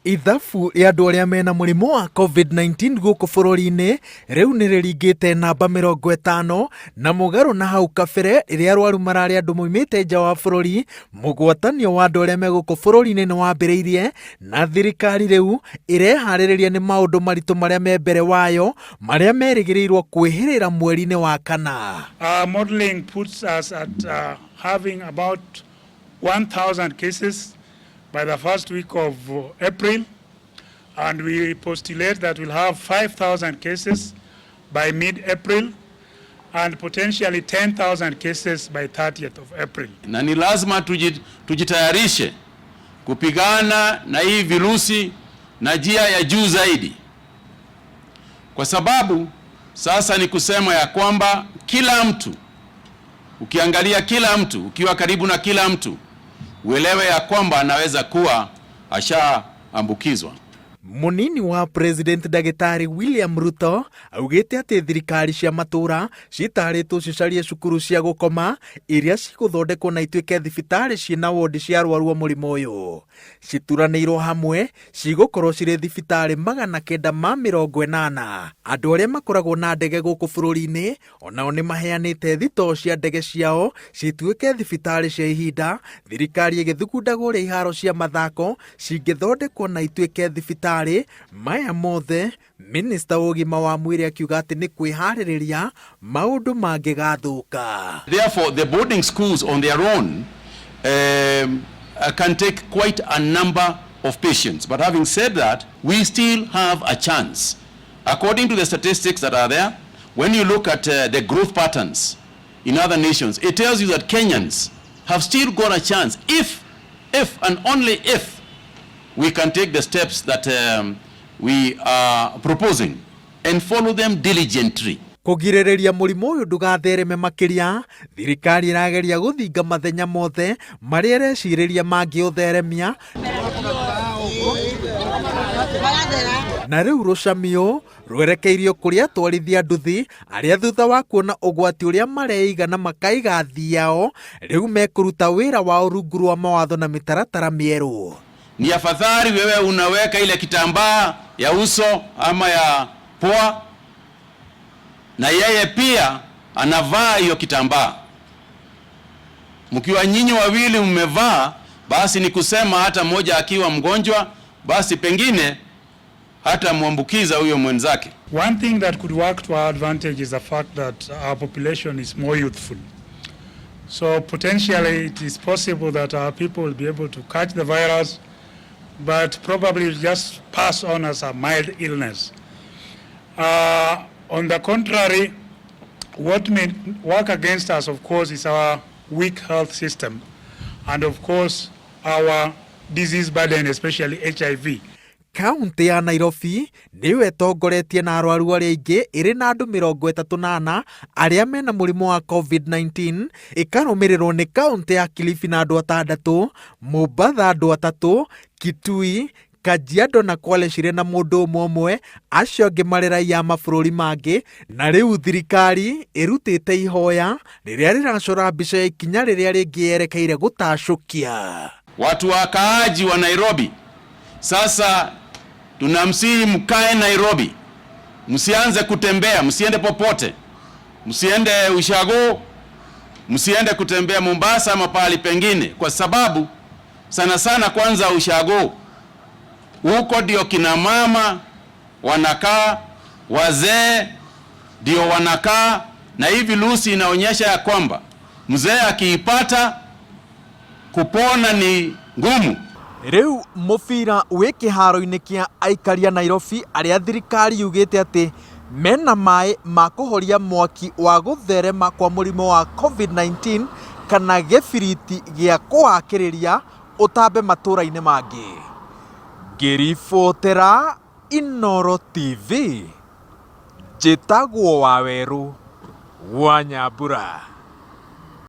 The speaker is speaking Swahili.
Ithabu ya andu aria mena murimo wa COVID-19 guku bururi-ini riu ni riringite namba 50 na mugaru na hau kabere riria arwaru marari andu moimite nja wa bururi. Mugwatanio wa andu aria me guku bururi-ini ni wambiriirie na thirikari riu irehariria ni maundu maritu maria me mbere wayo maria merigirirwo kwihirira mweri-ini wa kana. Modeling puts us at having about 1,000 cases by the first week of April, and we postulate that we'll have 5,000 cases by mid-April and potentially 10,000 cases by 30th of April. Na ni lazima tujitayarishe kupigana na hii virusi na njia ya juu zaidi, kwa sababu sasa ni kusema ya kwamba kila mtu, ukiangalia kila mtu, ukiwa karibu na kila mtu, uelewe ya kwamba anaweza kuwa ashaambukizwa. Munini wa President Dagitari William Ruto augite ati thirikari cia matura citaritwo cicarie cukuru cia gukoma iria ciguthondekwo na ituike thibitari ciina wodi cia arwaru a murimo uyu. Cituranirwo hamwe cigukorwo ciri thibitari 980. Andu aria makoragwo na ndege guku bururi-ini onao ni maheanite thito cia ndege ciao cituike thibitari cia ihinda, thirikari igithugundagwo uria iharo cia mathako cingithondekwo na ituike thibitari maya mothe. Minister ugima wa mwiri akiuga ati ni kwihariria maundu mangigathuka. Therefore the boarding schools on their own can take quite a number of patients, but having said that, we still have a chance. According to the statistics that are there, when you look at the growth patterns in other nations, it tells you that Kenyans have still got a chance if and only if we can take the steps that we are proposing and follow them diligently. Kugiririria murimo uyu ndugathereme makiria, thirikari irageria guthinga mathenya mothe maria reciriria mangiutheremia na riu rucamio rwerekeirio kuria twarithia nduthi aria thutha wa kuona ugwati uria mareiga na makaiga thii yao riu mekuruta wira wa rungu rwa mawatho na mitaratara mieru. Ni afadhali wewe unaweka ile kitambaa ya uso ama ya pua na yeye pia anavaa hiyo kitambaa. Mkiwa nyinyi wawili mmevaa, basi ni kusema hata mmoja akiwa mgonjwa, basi pengine hata muambukiza huyo mwenzake. One thing that could work to our advantage is the fact that our population is more youthful. So potentially it is possible that our people will be able to catch the virus, but probably just pass on as a mild illness. On the contrary, what may work against us, of course, is our weak health system and, of course, our disease burden, especially HIV. Kaunti ya Nairobi niyo etongoretie na arwaru aria aingi iri na andu 38 aria mena murimo wa COVID-19, ikarumirirwo ni kaunti ya Kilifi na andu 6, Mombasa andu 3, Kitui, Kajiado na Kwale cire na mundu umwe, acio angi mari raia mabururi mangi. Na riu thirikari irutite ihoya riria riracora mbica ya ikinya riria ringi yerekeire gutacukia watu wakaaji wa Nairobi. Sasa tunamsihi mkae Nairobi, msianze kutembea, msiende popote, msiende Ushago, msiende kutembea Mombasa ama pahali pengine, kwa sababu sana sana kwanza Ushago huko ndio kina mama wanakaa, wazee ndio wanakaa, na hii virusi inaonyesha ya kwamba mzee akiipata kupona ni ngumu. Riu mubira wi kiharo-ini kia aikaria Nairobi aria thirikari yugite ati mena mai ma kuhoria mwaki wa gutherema kwa murimo wa COVID-19 kana gibiriti gia kuhakiriria utambe matura-ini mangi. Ngiribotera Inooro TV, njitagwo Waweru wa Nyambura.